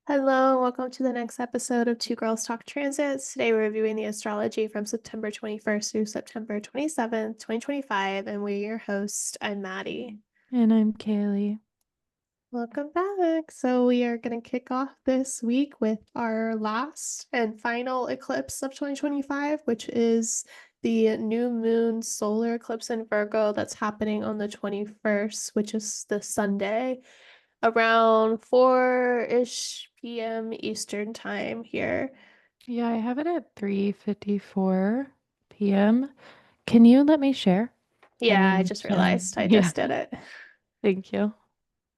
Hello, and welcome to the next episode of Two Girls Talk Transits. Today we're reviewing the astrology from September 21st through September 27th, 2025, and we're your hosts. I'm Maddie. And I'm Kaylee. Welcome back. So we are going to kick off this week with our last and final eclipse of 2025, which is the new moon solar eclipse in Virgo that's happening on the 21st, which is the Sunday, around 4-ish p.m. Eastern time here. Yeah, I have it at 3:54 p.m. Can you let me share? I Yeah, I mean, just share. realized I Yeah, just did it. thank you.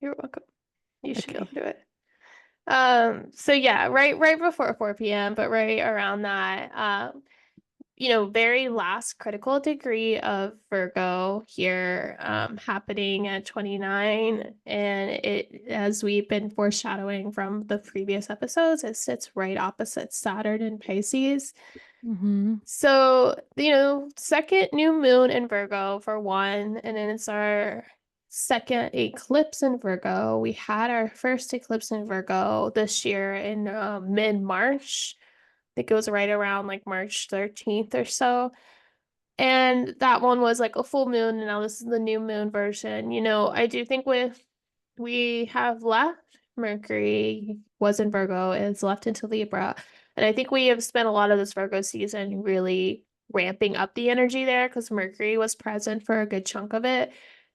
You're welcome. You should be able Okay. to do it. So yeah, right before 4 p.m., but right around that. Very last critical degree of Virgo here, happening at 29. And it, as we've been foreshadowing from the previous episodes, it sits right opposite Saturn in Pisces. Mm-hmm. So, second new moon in Virgo for one, and then it's our second eclipse in Virgo. We had our first eclipse in Virgo this year in mid-March. I think it was right around like March 13th or so. And that one was like a full moon, and now this is the new moon version. I do think we have left Mercury was in Virgo, and it's left into Libra. And I think we have spent a lot of this Virgo season really ramping up the energy there because Mercury was present for a good chunk of it.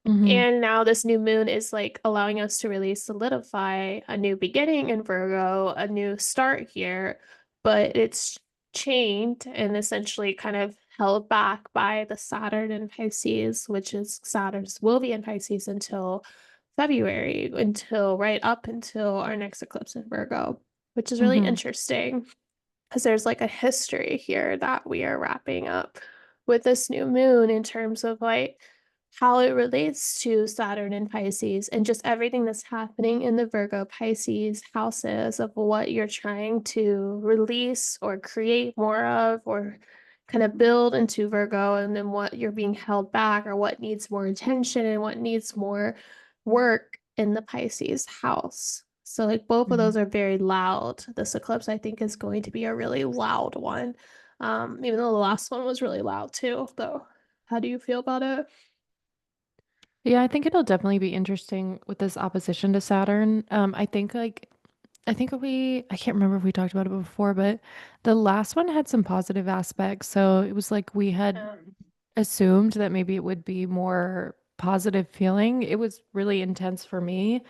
Mm-hmm. And now this new moon is like allowing us to really solidify a new beginning in Virgo, a new start here, but it's chained and essentially kind of held back by the Saturn in Pisces, which is Saturn's will be in Pisces until February, until right up until our next eclipse in Virgo, which is really Mm-hmm. interesting because there's like a history here that we are wrapping up with this new moon in terms of like how it relates to Saturn and Pisces and just everything that's happening in the Virgo Pisces houses of what you're trying to release or create more of or kind of build into Virgo, and then what you're being held back or what needs more attention and what needs more work in the Pisces house. So like both of Mm-hmm. those are very loud. This eclipse I think is going to be a really loud one. Even though the last one was really loud too, though. How do you feel about it? Yeah, I think it'll definitely be interesting with this opposition to Saturn. I can't remember if we talked about it before, but the last one had some positive aspects. So it was like we had Um, assumed that maybe it would be more positive feeling. It was really intense for me.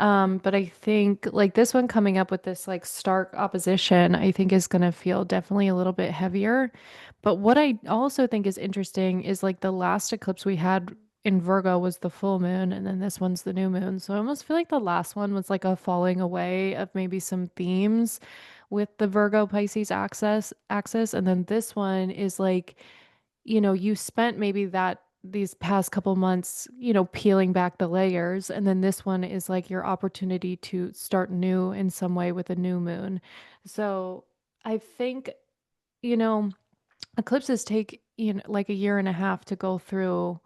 But I think like this one coming up with this like stark opposition, I think is going to feel definitely a little bit heavier. But what I also think is interesting is like the last eclipse we had in Virgo was the full moon, and then this one's the new moon. So I almost feel like the last one was like a falling away of maybe some themes with the Virgo Pisces axis, and then this one is like you spent maybe these past couple months, peeling back the layers. And then this one is like your opportunity to start new in some way with a new moon. So I think, you know, eclipses take, like a year and a half to go through,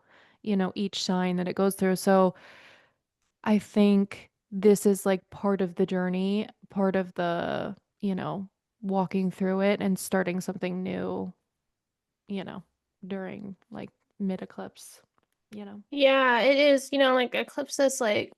each sign that it goes through. So I think this is like part of the journey, part of the, walking through it and starting something new you know, during like mid eclipse. Yeah, it is, like eclipses, like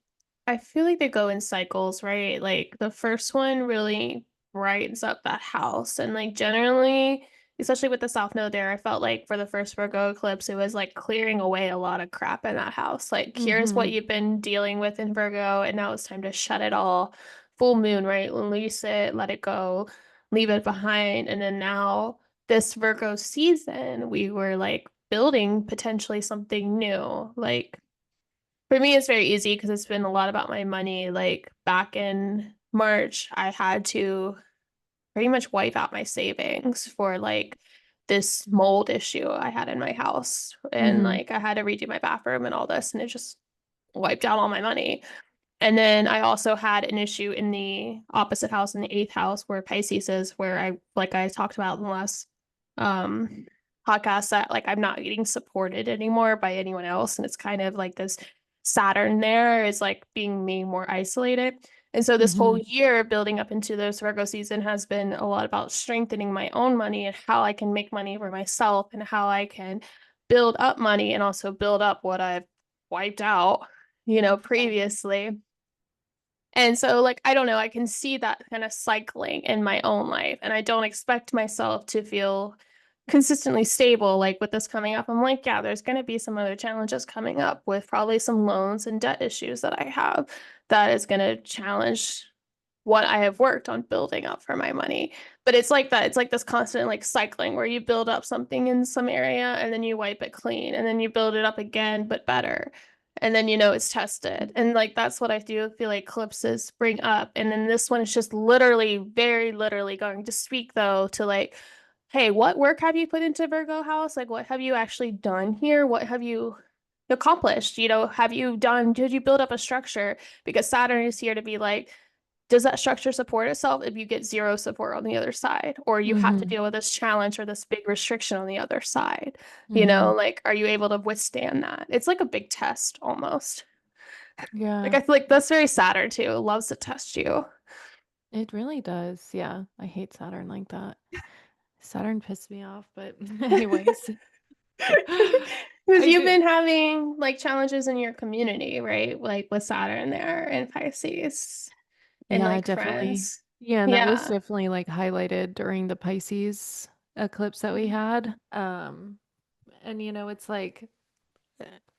I feel like they go in cycles, right? Like the first one really brightens up that house. And like generally, especially with the South Node there, I felt like for the first Virgo eclipse, it was like clearing away a lot of crap in that house. Like, here's what Mm-hmm. you've been dealing with in Virgo, and now it's time to shut it all. Full moon, right? Release it, let it go, leave it behind. And then now this Virgo season, we were like building potentially something new. Like for me, it's very easy because it's been a lot about my money. Like back in March, I had to pretty much wipe out my savings for like this mold issue I had in my house. And Mm-hmm. like I had to redo my bathroom and all this, and it just wiped out all my money. And then I also had an issue in the opposite house, in the eighth house, where Pisces is, where like I talked about in the last um podcast, that like I'm not getting supported anymore by anyone else. And it's kind of like this Saturn there is like being me more isolated. And so this whole Hmm. year building up into this Virgo season has been a lot about strengthening my own money and how I can make money for myself and how I can build up money and also build up what I've wiped out, previously. And so, like, I don't know, I can see that kind of cycling in my own life. And I don't expect myself to feel consistently stable. Like, with this coming up, I'm like, yeah, there's going to be some other challenges coming up with probably some loans and debt issues that I have that is going to challenge what I have worked on building up for my money. But it's like that. It's like this constant like cycling where you build up something in some area and then you wipe it clean and then you build it up again, but better. And then it's tested. And like that's what I do feel like eclipses bring up. And then this one is just literally, very literally going to speak though to like, hey, what work have you put into Virgo house? Like what have you actually done here? What have you accomplished? Did you build up a structure? Because Saturn is here to be like, does that structure support itself if you get zero support on the other side, or you have to Hmm. deal with this challenge or this big restriction on the other side? Hmm. Like, are you able to withstand that? It's like a big test almost. Like, Yeah, I feel like that's very Saturn too. It loves to test you. it really does. Yeah, I hate Saturn like that. Saturn pissed me off, but anyways, Because I you've do. been having like challenges in your community, right? Like with Saturn there and Pisces and Yeah, like definitely. friends. Yeah, and that was Yeah. definitely like highlighted during the Pisces eclipse that we had. And it's like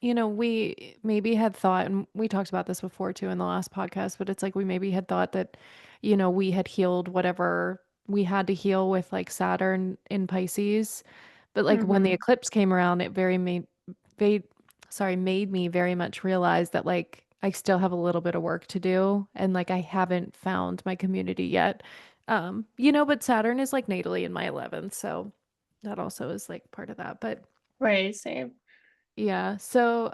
we maybe had thought, and we talked about this before too in the last podcast, but it's like we maybe had thought that, we had healed whatever we had to heal with like Saturn in Pisces. But like when the Hmm. eclipse came around, it made, made me very much realize that like I still have a little bit of work to do and like I haven't found my community yet. But Saturn is like natally in my 11th, so that also is like part of that. But Right. Same. yeah. So,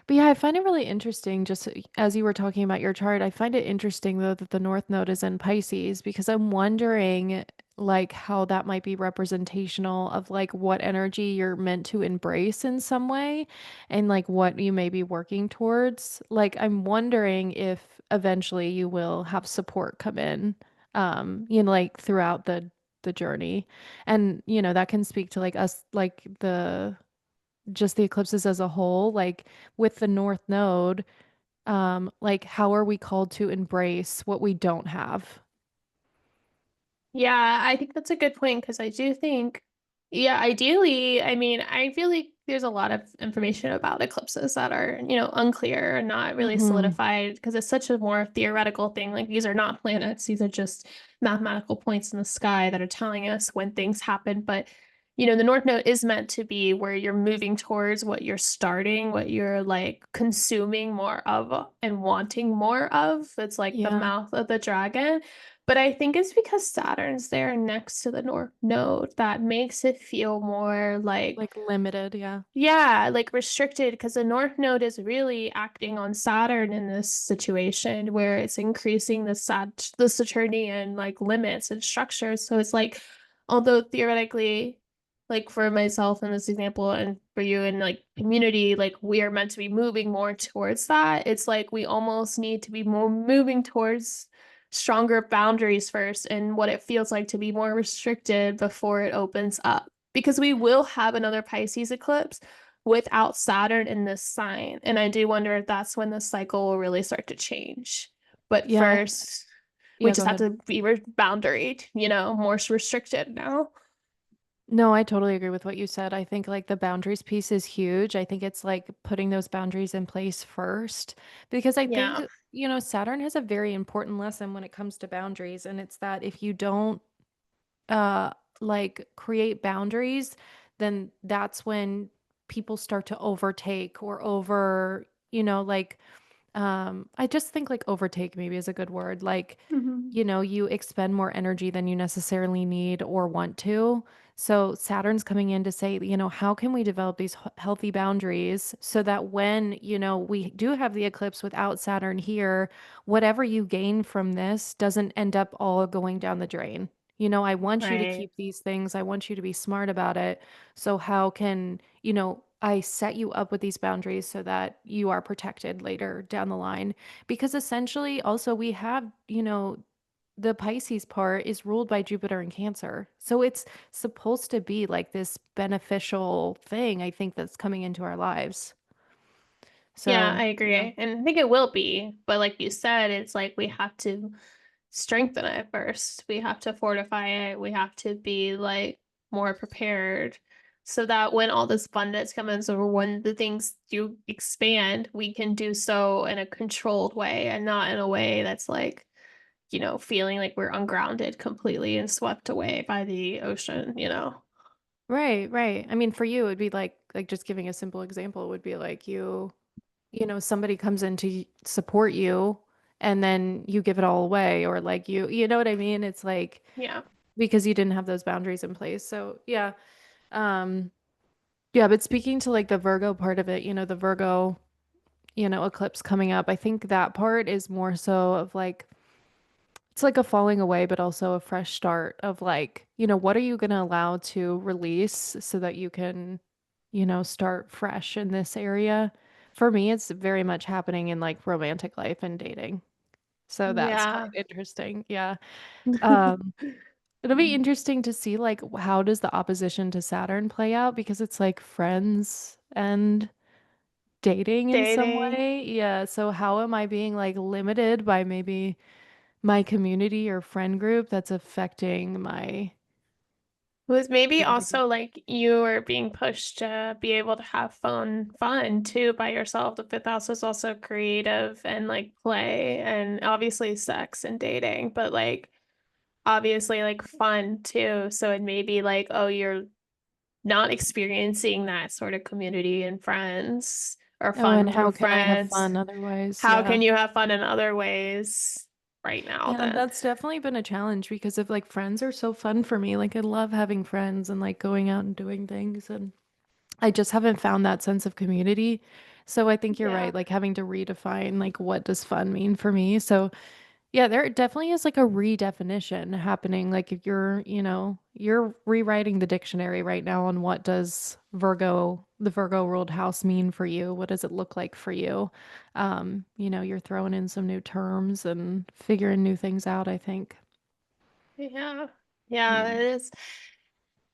but yeah, I find it really interesting. Just as you were talking about your chart, I find it interesting though that the North Node is in Pisces because I'm wondering like how that might be representational of like what energy you're meant to embrace in some way and like what you may be working towards. Like I'm wondering if eventually you will have support come in, like throughout the journey. And that can speak to like us like the just the eclipses as a whole, like with the North Node, like how are we called to embrace what we don't have? Yeah, I think that's a good point because I do think, yeah, ideally, I mean, I feel like there's a lot of information about eclipses that are, unclear and not really Hmm. solidified because it's such a more theoretical thing. Like these are not planets, these are just mathematical points in the sky that are telling us when things happen. But, the North Node is meant to be where you're moving towards what you're starting, what you're like consuming more of and wanting more of. It's like the Yeah, mouth of the dragon. But I think it's because Saturn's there next to the North Node that makes it feel more like, like limited, yeah. yeah, like restricted because the North Node is really acting on Saturn in this situation where it's increasing the Saturnian like limits and structures. So it's like, although theoretically, like for myself in this example and for you in like community, like we are meant to be moving more towards that. It's like we almost need to be more moving towards stronger boundaries first and what it feels like to be more restricted before it opens up because we will have another Pisces eclipse without Saturn in this sign. And I do wonder if that's when the cycle will really start to change. But Yeah, first, we yeah, go just have ahead. to be boundaried, more restricted now. No, I totally agree with what you said. I think like the boundaries piece is huge. I think it's like putting those boundaries in place first because I think, Yeah, Saturn has a very important lesson when it comes to boundaries, and it's that if you don't uh like create boundaries, then that's when people start to overtake or like I just think like overtake maybe is a good word. Like, hmm, you expend more energy than you necessarily need or want to. So Saturn's coming in to say, how can we develop these healthy boundaries so that when, we do have the eclipse without Saturn here, whatever you gain from this doesn't end up all going down the drain. I want you to right. keep these things. I want you to be smart about it. So how can, I set you up with these boundaries so that you are protected later down the line. Because essentially, also, we have, the Pisces part is ruled by Jupiter and Cancer. So it's supposed to be like this beneficial thing, I think, that's coming into our lives. Yeah, So, I yeah. agree. And I think it will be. But like you said, it's like we have to strengthen it first. We have to fortify it. We have to be like more prepared so that when all this abundance comes or when the things do expand, we can do so in a controlled way and not in a way that's like, feeling like we're ungrounded completely and swept away by the ocean. Right, right. I mean, for you, it'd be like just giving a simple example would be like somebody comes in to support you and then you give it all away or like you know what I mean? It's like Yeah. because you didn't have those boundaries in place. So, yeah. Um yeah, but speaking to like the Virgo part of it, the Virgo, eclipse coming up, I think that part is more so of like it's like a falling away, but also a fresh start of like, what are you going to allow to release so that you can, start fresh in this area? For me, it's very much happening in like romantic life and dating. So that's quite Yeah. interesting. Yeah. Um, it'll be interesting to see like how does the opposition to Saturn play out because it's like friends and dating in some Dating. way. Yeah. So how am I being like limited by maybe my community or friend group that's affecting my Was maybe dating. also like you were being pushed to be able to have fun too by yourself. The fifth house is also creative and like play and obviously sex and dating, but like obviously like fun too. So it may be like, oh, you're not experiencing that sort of community and friends or Oh, and fun through how can I have friends. fun otherwise? How Yeah. can you have fun in other ways right now Yeah, then? that's definitely been a challenge because of like friends are so fun for me. Like I love having friends and like going out and doing things and I just haven't found that sense of community. So I think you're Yeah. right, like having to redefine like what does fun mean for me. So yeah, there definitely is like a redefinition happening. Like if you're rewriting the dictionary right now on what does the Virgo ruled house mean for you? What does it look like for you? You're throwing in some new terms and figuring new things out, I think. Yeah. Yeah, Yeah. it is.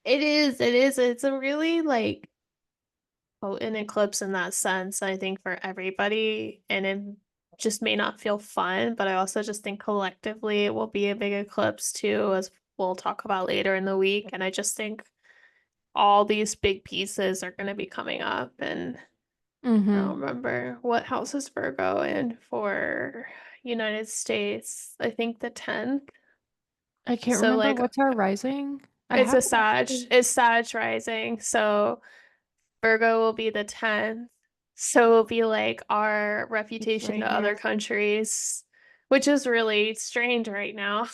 It is. It is. It's a really like an eclipse in that sense, I think, for everybody. And it just may not feel fun, but I also just think collectively it will be a big eclipse too, as we'll talk about later in the week. And I just think all these big pieces are going to be coming up. And I Mm-hmm. don't remember what house is Virgo in for United States. I think the 10th. I can't So remember like what's our rising. I it's have a it Sag, actually. it's Sag rising. So Virgo will be the 10th. So it'll be like our It's reputation right to other here. countries, which is really strange right now.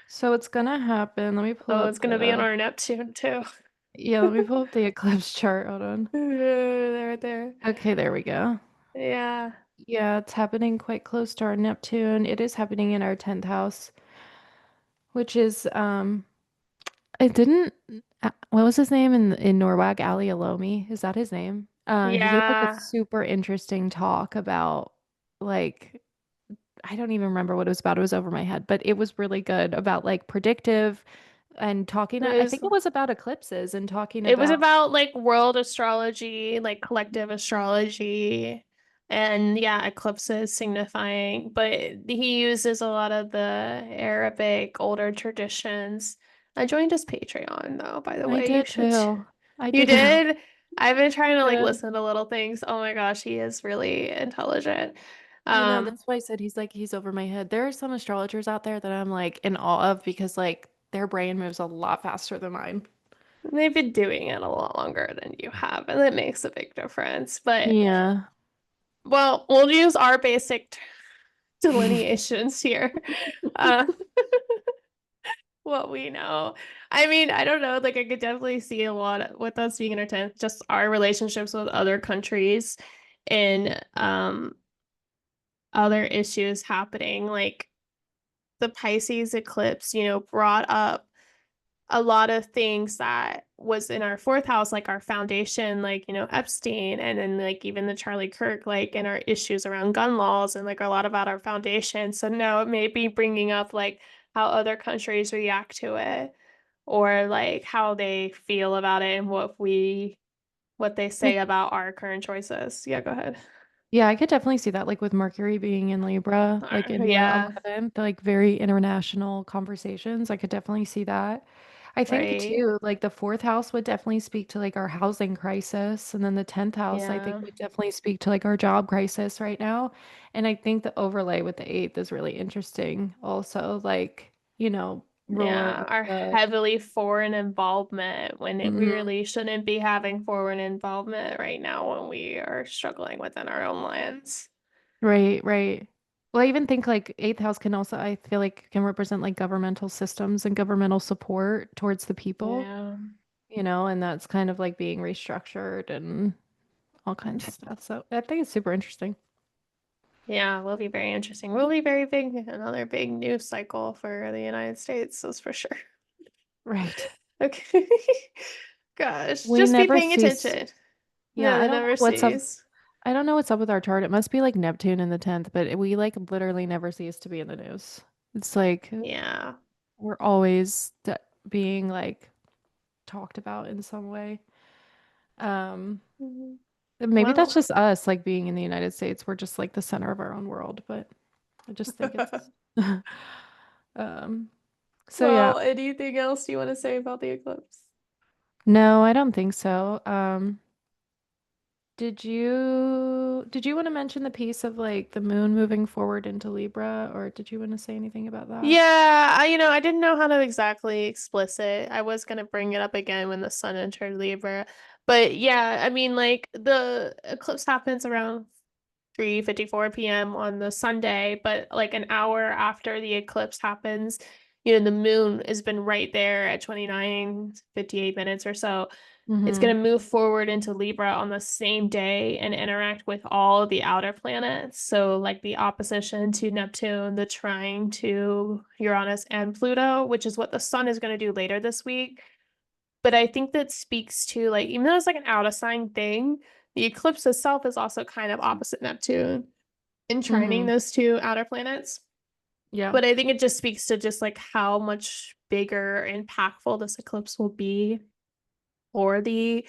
So it's gonna happen. Let me pull Oh, it's up gonna be on the our Neptune too. yeah, let me pull up the eclipse chart. Hold on. There, there. Okay, there we go. Yeah. Yeah, it's happening quite close to our Neptune. It is happening in our 10th house, which is it didn't what was his name in Norwag? Ali Alomi? Is that his name? He gave like a Yeah. super interesting talk about like I don't even remember what it was about. It was over my head, but it was really good about like predictive and talking. It I was think it was about eclipses and talking It was about about like world astrology, like collective astrology, and yeah, eclipses signifying, but he uses a lot of the Arabic older traditions. I joined his Patreon though, by the I way. You did should. too. I You did too. did? I've been trying to like Yeah. listen to little things. Oh my gosh, he is really intelligent. I know. Um, That's why I said he's over my head. There are some astrologers out there that I'm like in awe of because like their brain moves a lot faster than mine. they've been doing it a lot longer than you have, and it makes a big difference. But Yeah. well, we'll use our basic delineations here. Uh, what we know. I mean, I don't know. Like, I could definitely see a lot with us being in our 10th, just our relationships with other countries and other issues happening. Like, the Pisces eclipse, brought up a lot of things that was in our fourth house, like our foundation, like, Epstein, and then like even the Charlie Kirk, like, and our issues around gun laws and like a lot about our foundation. So now it may be bringing up like how other countries react to it or like how they feel about it and what they say about our current choices. Yeah, go ahead. Yeah, I could definitely see that, like with Mercury being in Libra, like in the Yeah, 11th, like very international conversations. I could definitely see that. I think right. too, like the fourth house would definitely speak to like our housing crisis. And then the 10th house, I think, Yeah. would definitely speak to like our job crisis right now. And I think the overlay with the eighth is really interesting. Also, like, ruler Yeah, of our the. heavily foreign involvement when we Mhm. really shouldn't be having foreign involvement right now when we are struggling within our own lands. Right, right. Well, I even think like eighth house can also, I feel like, can represent like governmental systems and governmental support towards the people, Yeah. and that's kind of like being restructured and all kinds of stuff. So I think it's super interesting. Yeah, will be very interesting. Will be very big, another big news cycle for the United States, that's for sure. Right. Okay. Gosh, We just be never paying cease. attention. Yeah, Yeah, I it don't know never what's up. cease. I don't know what's up with our chart. It must be like Neptune in the 10th, but we like literally never cease to be in the news. It's like Yeah. we're always being like talked about in some way. Um, Mhm. Maybe that's Well, just us, like being in the United States. We're just like the center of our own world, but I just think it's um so yeah. well, anything else you want to say about the eclipse? No, I don't think so. Did you want to mention the piece of like the moon moving forward into Libra, or did you want to say anything about that? Yeah, I didn't know how to exactly explicit. I was gonna bring it up again when the sun entered Libra. But yeah, I mean like the eclipse happens around 3:54 p.m. on the Sunday, but like an hour after the eclipse happens, the moon has been right there at 29:58 minutes or so. It's Mm-hmm. going to move forward into Libra on the same day and interact with all the outer planets. So, like the opposition to Neptune, the trine to Uranus and Pluto, which is what the sun is going to do later this week. But I think that speaks to, like, even though it's like an out of sign thing, the eclipse itself is also kind of opposite Neptune in trining Mm-hmm. those two outer planets. Yeah. But I think it just speaks to just like how much bigger, impactful this eclipse will be for the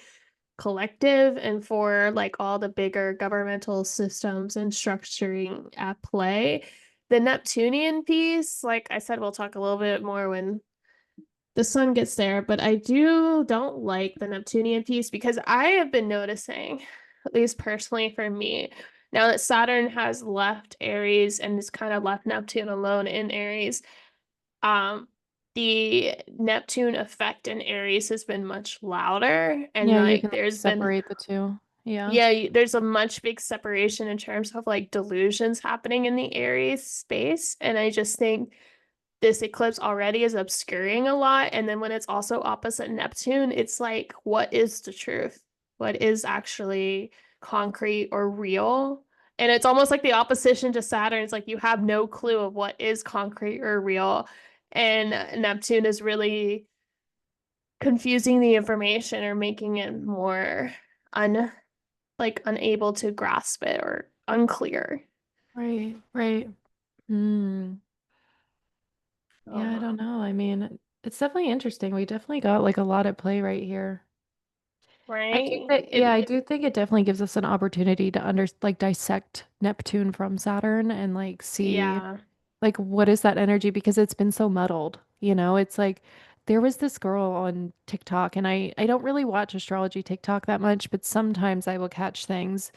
collective and for like all the bigger governmental systems and structuring at play. The Neptunian piece, like I said, we'll talk a little bit more when the sun gets there, but I don't like the Neptunian piece because I have been noticing, at least personally for me, now that Saturn has left Aries and has kind of left Neptune alone in Aries, um, the Neptune effect in Aries has been much louder, and Yeah, you like can like there's been separate the two. Yeah. yeah, there's a much big separation in terms of like delusions happening in the Aries space, and I just think this eclipse already is obscuring a lot, and then when it's also opposite Neptune, it's like what is the truth? What is actually concrete or real? And it's almost like the opposition to Saturn. It's like you have no clue of what is concrete or real. And Neptune is really confusing the information or making it more un unable to grasp it or unclear. Right, right. Hmm. Yeah, I don't Um, know. I mean, it's definitely interesting. We definitely got like a lot at play right here. I do right? think, yeah, I do think it definitely gives us an opportunity to like dissect Neptune from Saturn and like see Yeah. like what is that energy because it's been so muddled, It's like there was this girl on TikTok and I don't really watch astrology TikTok that much, but sometimes I will catch things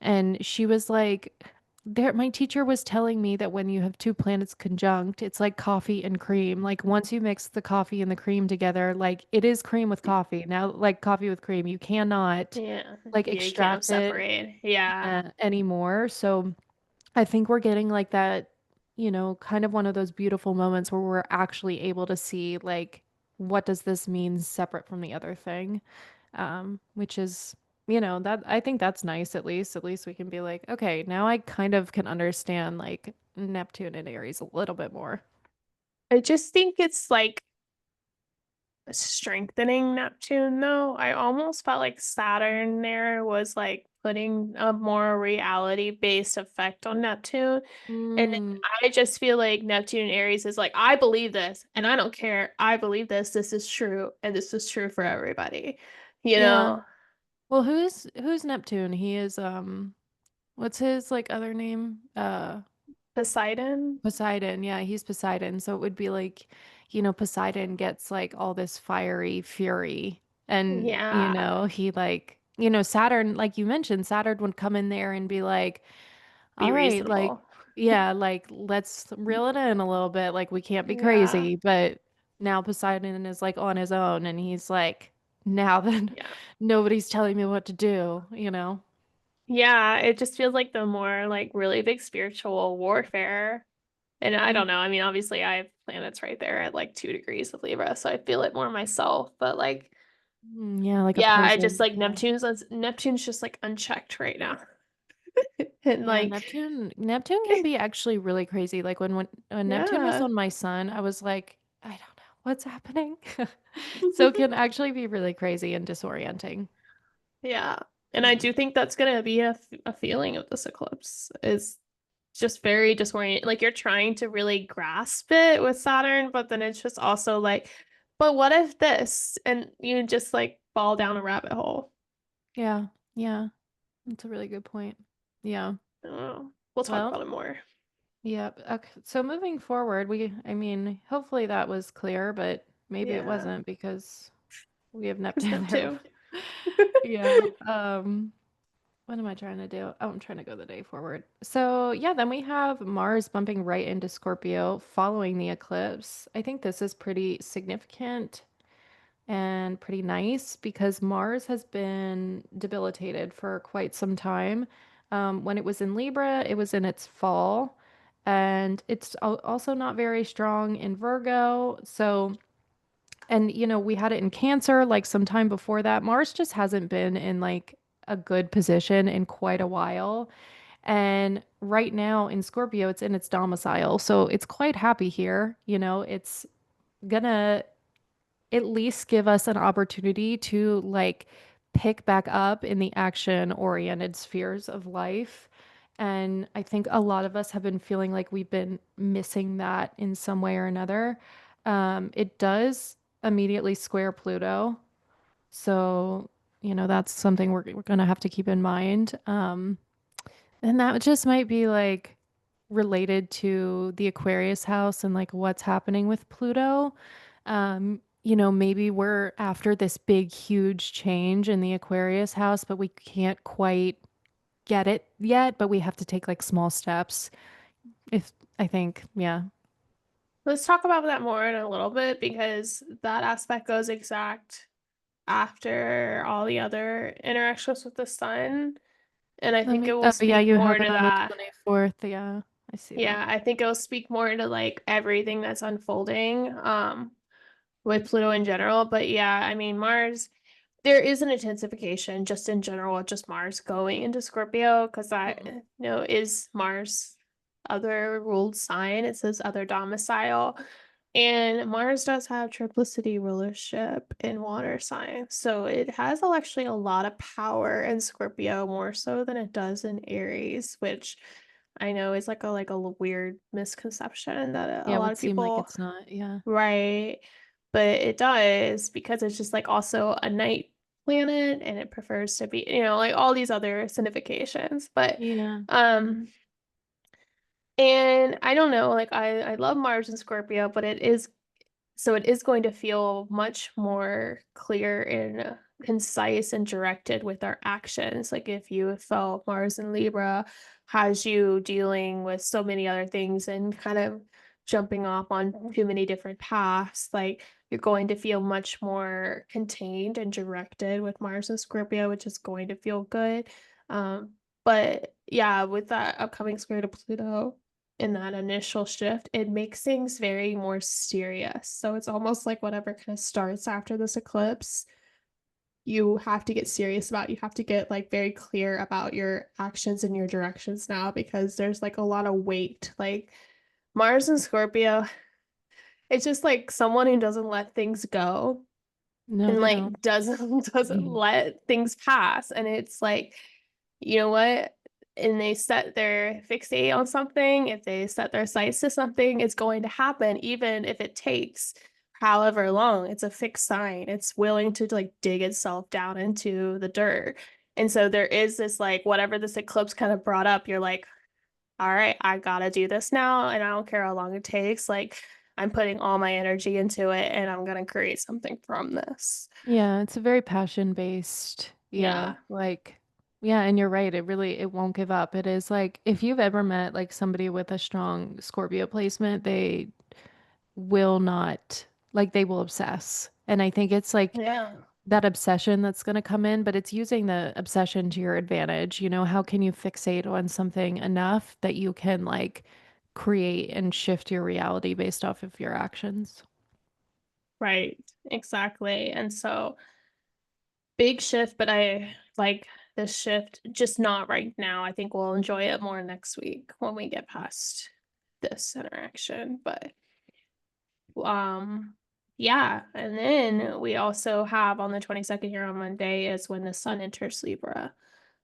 and she was like there my teacher was telling me that when you have two planets conjunct, it's like coffee and cream. Like once you mix the coffee and the cream together, like it is cream with coffee. Now like coffee with cream, you cannot Yeah. like Yeah, you can't extract it separate. Yeah. anymore. So I think we're getting like that, kind of one of those beautiful moments where we're actually able to see like what does this mean separate from the other thing, which is, that I think that's nice at least. At least we can be like, okay, now I kind of can understand like Neptune and Aries a little bit more. I just think it's like strengthening Neptune though. I almost felt like Saturn there was like putting a more reality-based effect on Neptune. And Mm, I just feel like Neptune and Aries is like, I believe this and I don't care. I believe this. This is true. And this is true for everybody. You yeah. know, Well, who's Neptune? He is what's his like other name? Poseidon. Poseidon. Yeah, he's Poseidon. So it would be like, Poseidon gets like all this fiery fury and, Yeah. he like, Saturn, like you mentioned, Saturn would come in there and be like, Be all right, like, reasonable. yeah, like let's reel it in a little bit. Like we can't be Yeah. crazy, but now Poseidon is like on his own and he's like, now that Yeah. nobody's telling me what to do. Yeah. It just feels like the more like really big spiritual warfare. And I Mm, don't know. I mean, obviously I have planets right there at like 2 degrees of Libra, so I feel it more myself. But like, yeah, like yeah, I just opposing. like Yeah. Neptune's just like unchecked right now. And Yeah, like, Neptune can be actually really crazy. Like when Neptune was yeah. on my sun, I was like, I don't know what's happening. So it can actually be really crazy and disorienting. Yeah. And I Yeah. do think that's gonna be a feeling of this eclipse is just very disorienting. Like you're trying to really grasp it with Saturn, but then it's just also like, but what if this? And you just like fall down a rabbit hole. Yeah. Yeah. That's a really good point. Yeah. I don't know. We'll talk Well, about it more. yep. Okay. So moving forward, I mean, hopefully that was clear, but maybe it Yeah. wasn't because we have It's Neptune there. Neptune. Yeah. What am I trying to do? Oh, I'm trying to go the day forward. So, yeah, then we have Mars bumping right into Scorpio following the eclipse. I think this is pretty significant and pretty nice because Mars has been debilitated for quite some time. When it was in Libra, it was in its fall, and it's also not very strong in Virgo. So, and we had it in Cancer like some time before that. Mars just hasn't been in like a good position in quite a while. And right now in Scorpio, it's in its domicile. So it's quite happy here. It's gonna at least give us an opportunity to like pick back up in the action oriented spheres of life. And I think a lot of us have been feeling like we've been missing that in some way or another. It does immediately square Pluto. So, that's something we're going to have to keep in mind. And that just might be like related to the Aquarius house and like what's happening with Pluto. Maybe we're after this big, huge change in the Aquarius house, but we can't quite get it yet, but we have to take like small steps. If I think, yeah. Let's talk about that more in a little bit because that aspect goes exact after all the other interactions with the sun. And I think it will Oh, yeah, speak you more have it to on the that. 24th. Yeah, I see that. Yeah, I think it'll speak more into like everything that's unfolding with Pluto in general. But yeah, I mean Mars, there is an intensification just in general with just Mars going into Scorpio because that Mhm. is Mars other ruled sign. It says other domicile. And Mars does have triplicity rulership in water signs. So it has actually a lot of power in Scorpio, more so than it does in Aries, which I know is like a weird misconception that a Yeah, it lot would of seem like people, it's not. Yeah. right? But it does because it's just like also a night planet and it prefers to be, like all these other significations. But Yeah. um and I don't know, like I love Mars and Scorpio, but it is going to feel much more clear and concise and directed with our actions. Like if you felt Mars and Libra has you dealing with so many other things and kind of jumping off on too many different paths, like you're going to feel much more contained and directed with Mars and Scorpio, which is going to feel good. But yeah, with that upcoming square to Pluto, in that initial shift, it makes things very more serious. So it's almost like whatever kind of starts after this eclipse, you have to get serious about. You have to get like very clear about your actions and your directions now because there's like a lot of weight. Like Mars and Scorpio, it's just like someone who doesn't let things go. No, and they like don't. doesn't let things pass. And it's like, you know what? And they set their fixate on something, if they set their sights to something, it's going to happen, even if it takes however long. It's a fixed sign. It's willing to like dig itself down into the dirt. And so there is this like whatever this eclipse kind of brought up, you're like, all right, I gotta do this now, and I don't care how long it takes. Like, I'm putting all my energy into it, and I'm gonna create something from this. Yeah, it's a very passion based. Yeah, Yeah. like yeah, and you're right. It won't give up. It is like if you've ever met like somebody with a strong Scorpio placement, they will not like they will obsess. And I think it's like Yeah. that obsession that's going to come in, but it's using the obsession to your advantage. You know, how can you fixate on something enough that you can like create and shift your reality based off of your actions? Right. Exactly. And so big shift, but I like this shift, just not right now. I think we'll enjoy it more next week when we get past this interaction. But Um, yeah, and then we also have on the 22nd here on Monday is when the sun enters Libra.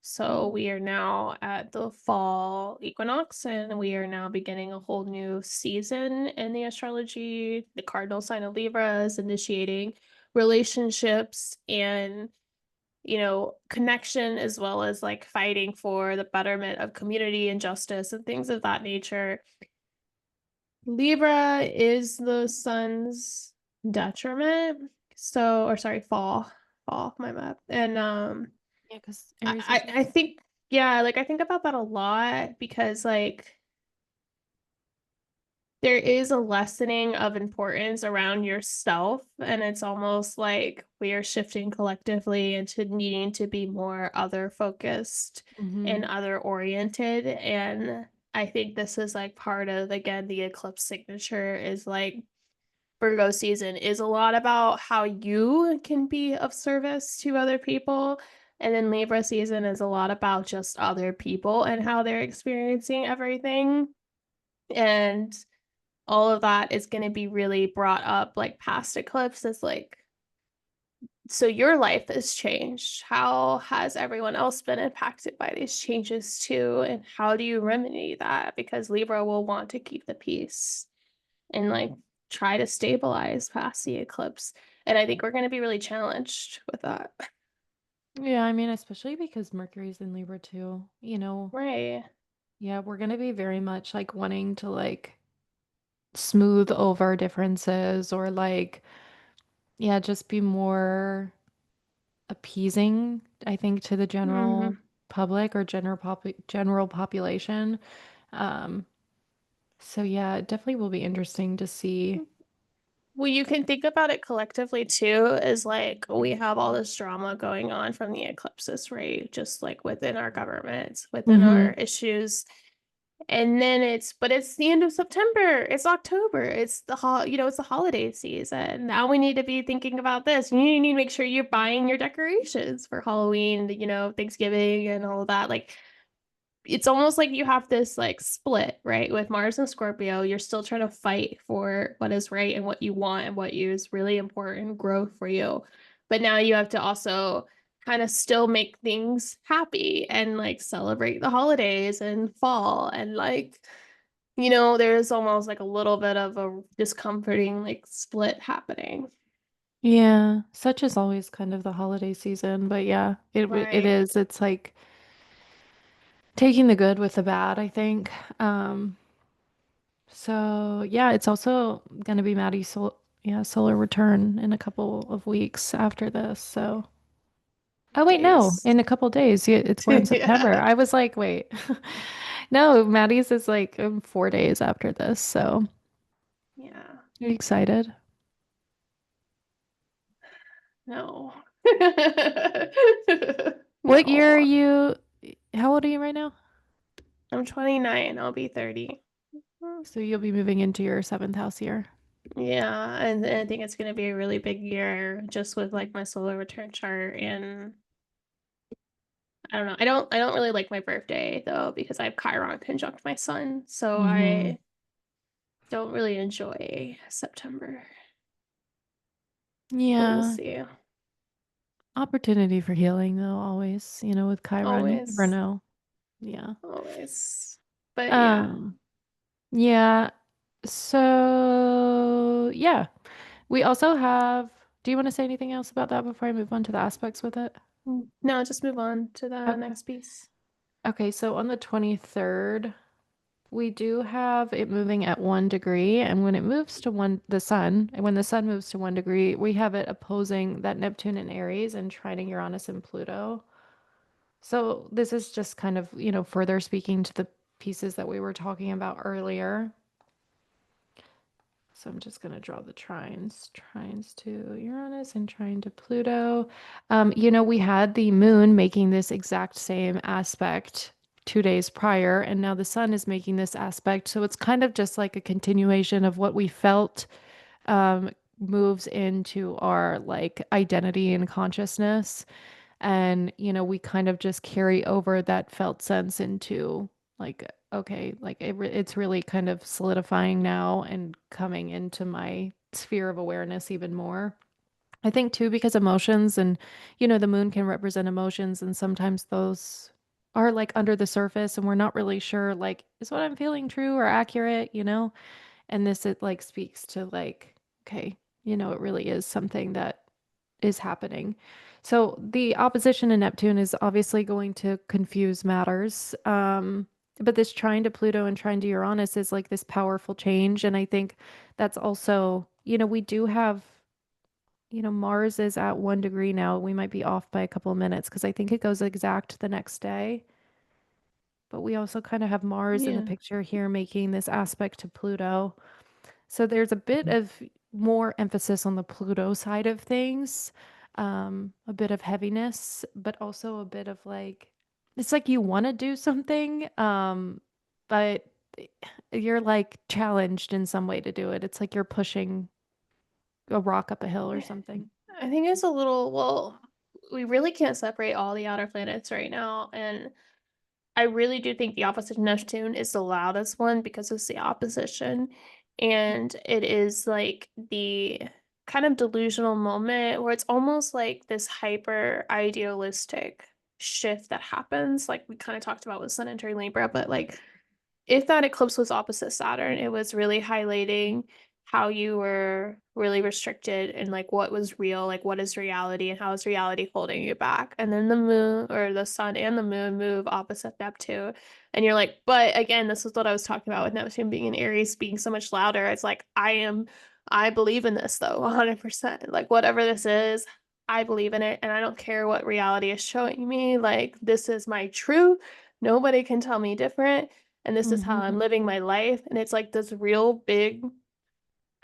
So Mm. we are now at the fall equinox and we are now beginning a whole new season in the astrology. The cardinal sign of Libra is initiating relationships and connection as well as like fighting for the betterment of community and justice and things of that nature. Libra is the sun's detriment. So, or sorry, fall, my bad. And Yeah, because I, Aries is I think, yeah, like I think about that a lot because like there is a lessening of importance around yourself, and it's almost like we are shifting collectively into needing to be more other focused mm-hmm. and other oriented. And I think this is like part of, again, the eclipse signature is like Virgo season is a lot about how you can be of service to other people. And then Libra season is a lot about just other people and how they're experiencing everything. And all of that is going to be really brought up like past eclipse is like, so your life has changed. How has everyone else been impacted by these changes too? And how do you remedy that? Because Libra will want to keep the peace and like try to stabilize past the eclipse. And I think we're going to be really challenged with that. Yeah, I mean, especially because Mercury's in Libra too. You know, Right. yeah, we're gonna be very much like wanting to like smooth over differences or like, yeah, just be more appeasing, I think, to the general Hmm. public or general population. Um, so yeah, it definitely will be interesting to see. Well, you can think about it collectively too, is like we have all this drama going on from the eclipses, right? Just like within our governments, within Mm-hmm. our issues. And then but it's the end of September. It's October. It's it's the holiday season. Now we need to be thinking about this. You need to make sure you're buying your decorations for Halloween, Thanksgiving and all of that. Like it's almost like you have this like split, right? With Mars and Scorpio, you're still trying to fight for what is right and what you want and what is really important growth for you. But now you have to also kind of still make things happy and like celebrate the holidays and fall and like there's almost like a little bit of a discomforting like split happening. Yeah, such is always kind of the holiday season, but yeah, it Right. is. It's like taking the good with the bad, I think. So yeah, it's also gonna be solar return in a couple of weeks after this. So oh wait, no, Days. in a couple days. Yeah, we're in September. Yeah. I was like, wait. No, Maddie's is like 4 days after this, so Yeah. are you excited? No. What year are No. you? How old are you right now? I'm 29. I'll be 30. So you'll be moving into your seventh house year. Yeah, and I think it's gonna be a really big year just with like my solar return chart. And I don't know. I don't really like my birthday though because I have Chiron conjunct my sun. So Mm-hmm. I don't really enjoy September. But we'll Yeah. see. Opportunity for healing though, always, with Chiron, you never Always, know. Yeah. always. But yeah. Um, yeah. So, yeah. We also have, do you want to say anything else about that before I move on to the aspects with it? No, just move on to the Okay. next piece. Okay, so on the 23rd, we do have it moving at 1 degree, and when it moves to and when the sun moves to 1 degree, we have it opposing that Neptune and Aries and trining Uranus and Pluto. So this is just kind of, further speaking to the pieces that we were talking about earlier. So I'm just going to draw the trines to Uranus and trine to Pluto. We had the moon making this exact same aspect 2 days prior, and now the sun is making this aspect. So it's kind of just like a continuation of what we felt moves into our like identity and consciousness. And, we kind of just carry over that felt sense into like, okay, like it's really kind of solidifying now and coming into my sphere of awareness even more. I think too, because emotions and, the moon can represent emotions, and sometimes those are like under the surface and we're not really sure, like, is what I'm feeling true or accurate? And this, it like speaks to like, okay, it really is something that is happening. So the opposition in Neptune is obviously going to confuse matters. But this trine to Pluto and trine to Uranus is like this powerful change. And I think that's also, we do have, Mars is at 1 degree now. We might be off by a couple of minutes because I think it goes exact the next day. But we also kind of have Mars in the Yeah. picture here making this aspect to Pluto. So there's a bit of more emphasis on the Pluto side of things, a bit of heaviness, but also a bit of like, it's like you want to do something, but you're like challenged in some way to do it. It's like you're pushing a rock up a hill or something. I think it's a little, well, we really can't separate all the outer planets right now. And I really do think the opposite of Neptune is the loudest one because it's the opposition. And it is like the kind of delusional moment where it's almost like this hyper idealistic shift that happens. Like we kind of talked about with Sun entering Libra, but like if that eclipse was opposite Saturn, it was really highlighting how you were really restricted and like what was real, like what is reality and how is reality holding you back. And then the moon or the sun and the moon move opposite Neptune. And you're like, but again, this is what I was talking about with Neptune being in Aries, being so much louder. It's like, I believe in this though, 100%. Like, whatever this is, I believe in it. And I don't care what reality is showing me. Like, this is my truth. Nobody can tell me different, and this is how I'm Hmm. living my life. And it's like this real big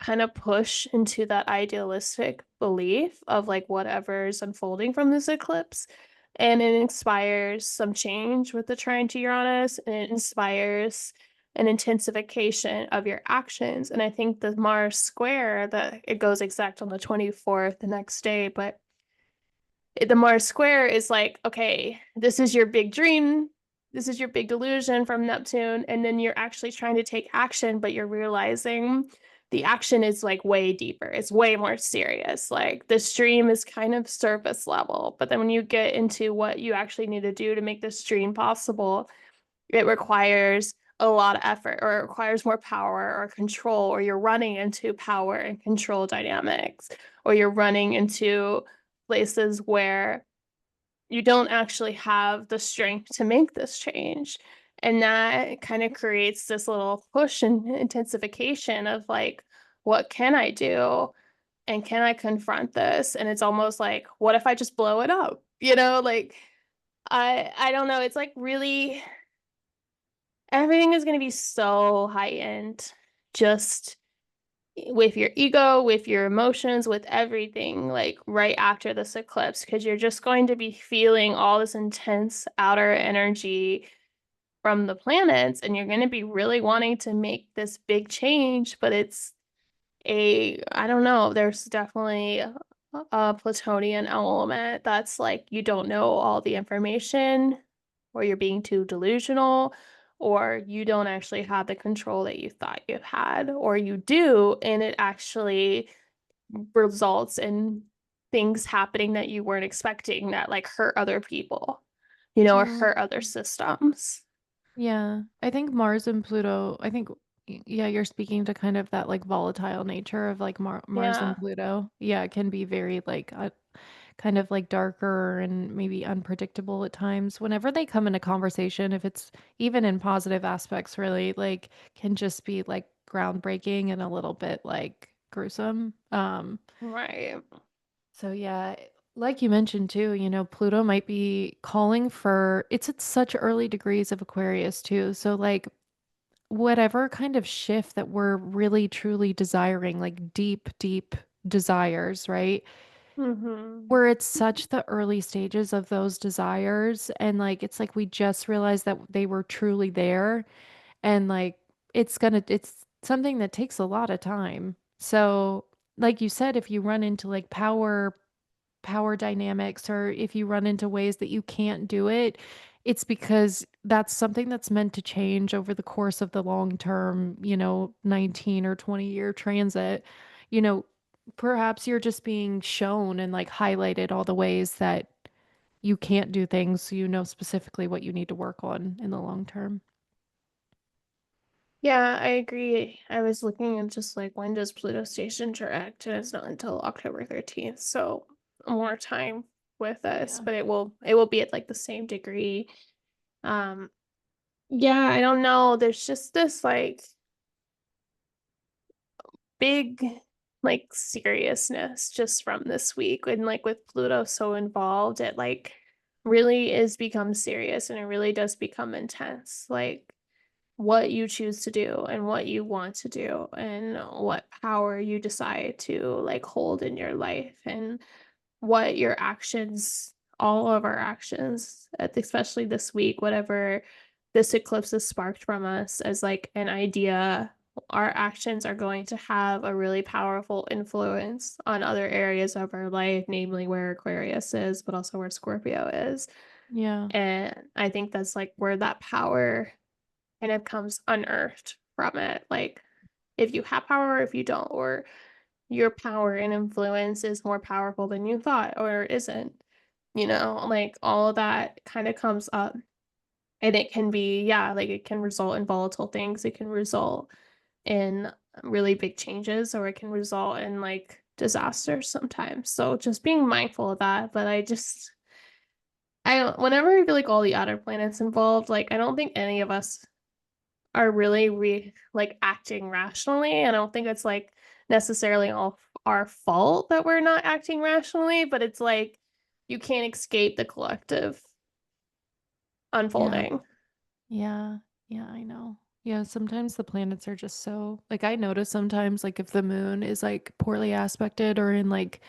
kind of push into that idealistic belief of like whatever's unfolding from this eclipse. And it inspires some change with the trine to Uranus, and it inspires an intensification of your actions. And I think the Mars square that it goes exact on the 24th the next day, but the Mars square is like, okay, this is your big dream. This is your big delusion from Neptune. And then you're actually trying to take action, but you're realizing the action is like way deeper. It's way more serious. Like this dream is kind of surface level. But then when you get into what you actually need to do to make this dream possible, it requires a lot of effort, or it requires more power or control, or you're running into power and control dynamics, or you're running into places where you don't actually have the strength to make this change. And that kind of creates this little push and intensification of like, what can I do? And can I confront this? And it's almost like, what if I just blow it up? Like I don't know. It's like really everything is going to be so high end, just with your ego, with your emotions, with everything, like right after this eclipse, because you're just going to be feeling all this intense outer energy from the planets, and you're going to be really wanting to make this big change. But I don't know, there's definitely a Plutonian element that's like you don't know all the information, or you're being too delusional, or you don't actually have the control that you thought you had, or you do, and it actually results in things happening that you weren't expecting that like hurt other people, or Mm, hurt other systems. yeah. I think Mars and Pluto, I think, yeah, you're speaking to kind of that like volatile nature of like Mars and Yeah, Pluto. Yeah, it can be very like kind of like darker and maybe unpredictable at times. Whenever they come into conversation, if it's even in positive aspects, really, like can just be like groundbreaking and a little bit like gruesome. right. So yeah, like you mentioned too, Pluto might be calling for it's at such early degrees of Aquarius too. So like whatever kind of shift that we're really truly desiring, like deep, deep desires, right? Mm-hmm. Where it's such the early stages of those desires and like it's like we just realized that they were truly there and like it's something that takes a lot of time. So like you said, if you run into like power dynamics or if you run into ways that you can't do it, it's because that's something that's meant to change over the course of the long term, 19 or 20-year transit. You know, perhaps you're just being shown and like highlighted all the ways that you can't do things so you know specifically what you need to work on in the long term. Yeah, I agree. I was looking at just like when does Pluto station direct, and it's not until October 13th, so more time with us, Yeah. but it will be at like the same degree. Um, yeah, I don't know. There's just this like big like seriousness just from this week, and like with Pluto so involved, it like really is become serious and it really does become intense. Like what you choose to do and what you want to do and what power you decide to like hold in your life and what your actions, all of our actions, especially this week, whatever this eclipse has sparked from us as like an idea, our actions are going to have a really powerful influence on other areas of our life, namely where Aquarius is, but also where Scorpio is. Yeah. And I think that's like where that power kind of comes unearthed from it. Like if you have power or if you don't, or your power and influence is more powerful than you thought or isn't. Like all of that kind of comes up. And it can be, yeah, like it can result in volatile things. It can result in really big changes, or it can result in like disasters sometimes. So just being mindful of that. But I don't, whenever I feel like all the outer planets involved, like I don't think any of us are really like acting rationally. I don't think it's like necessarily all our fault that we're not acting rationally, but it's like you can't escape the collective Yeah. unfolding. Yeah. Yeah, I know. Yeah, sometimes the planets are just so like I notice sometimes like if the moon is like poorly aspected or in like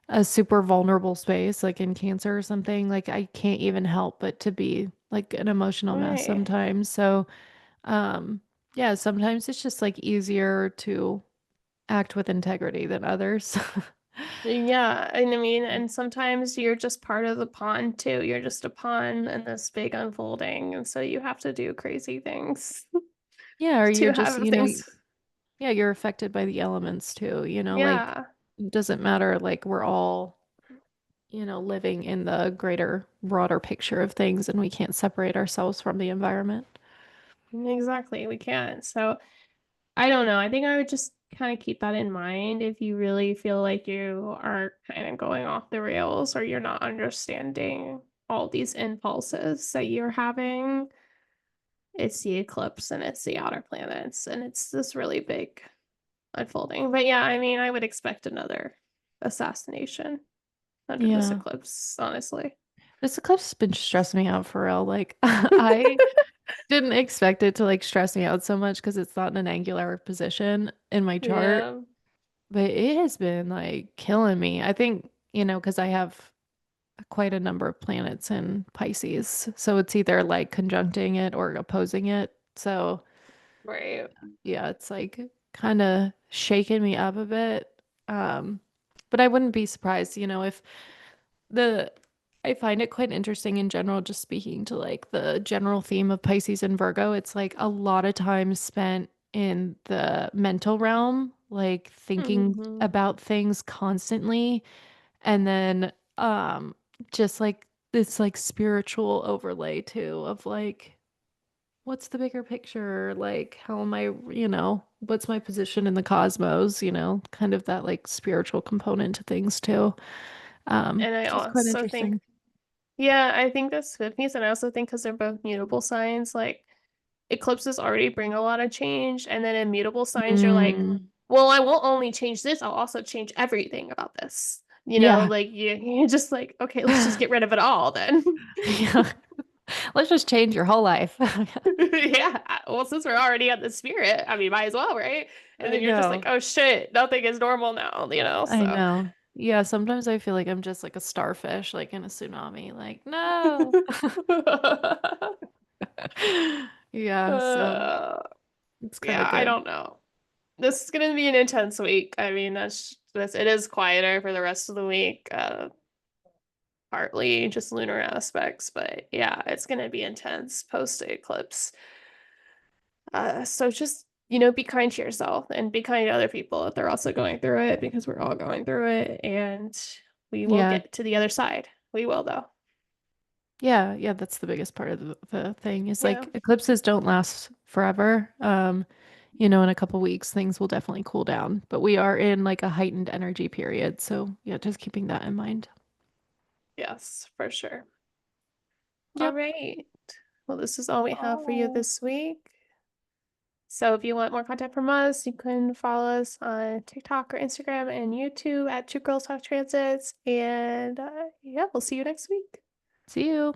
a super vulnerable space, like in Cancer or something, like I can't even help but to be like an emotional mess Right. sometimes. So, um, yeah, sometimes it's just like easier to act with integrity than others. Yeah, and I mean, and sometimes you're just part of the pawn too. You're just a pawn in this big unfolding, and so you have to do crazy things Yeah, or you're to just, have things. yeah, you're affected by the elements too, like Yeah, it doesn't matter, like we're all, living in the greater, broader picture of things and we can't separate ourselves from the environment. exactly. We can't. So I don't know. I think I would just kind of keep that in mind if you really feel like you are kind of going off the rails or you're not understanding all these impulses that you're having. It's the eclipse and it's the outer planets and it's this really big unfolding. But yeah, I mean, I would expect another assassination under this Yeah. eclipse, honestly. This eclipse has been stressing me out for real. Like I didn't expect it to like stress me out so much because it's not in an angular position in my chart, Yeah, but it has been like killing me. I think, because I have quite a number of planets in Pisces, so it's either like conjuncting it or opposing it. So, right. yeah, it's like kind of shaking me up a bit. Um, but I wouldn't be surprised, if the I find it quite interesting in general, just speaking to like the general theme of Pisces and Virgo. It's like a lot of time spent in the mental realm like thinking Hmm. about things constantly. And then just like this like spiritual overlay too of like what's the bigger picture? Like how am I, what's my position in the cosmos, kind of that like spiritual component to things too. And I Which is quite also think, interesting. yeah, I think that's 50s. And I also think because they're both mutable signs, like eclipses already bring a lot of change. And then in mutable signs, you're like, Mm, well, I won't only change this, I'll also change everything about this. yeah. Like you're just like, okay, let's just get rid of it all then. Yeah. Let's just change your whole life. Yeah. Well, since we're already at the spirit, I mean, might as well, right? And I then you're just like, know. oh shit, nothing is normal now, I so. know. Yeah, sometimes I feel like I'm just like a starfish, like in a tsunami. Like, no. Yeah, so uh, it's kind of yeah, I good. don't know. This is gonna be an intense week. I mean, it is quieter for the rest of the week. Partly just lunar aspects, but yeah, it's gonna be intense post eclipse. So just be kind to yourself and be kind to other people if they're also going through it because we're all going through it, and we will Yeah, get to the other side. We will though. yeah, that's the biggest part of the thing is Yeah. like eclipses don't last forever. In a couple weeks things will definitely cool down, but we are in like a heightened energy period. So yeah, just keeping that in mind. Yes, for sure. All Yep. right. Well, this is all we have for you Oh. this week. So if you want more content from us, you can follow us on TikTok or Instagram and YouTube at Two Girls Talk Transits. And yeah, we'll see you next week. See you.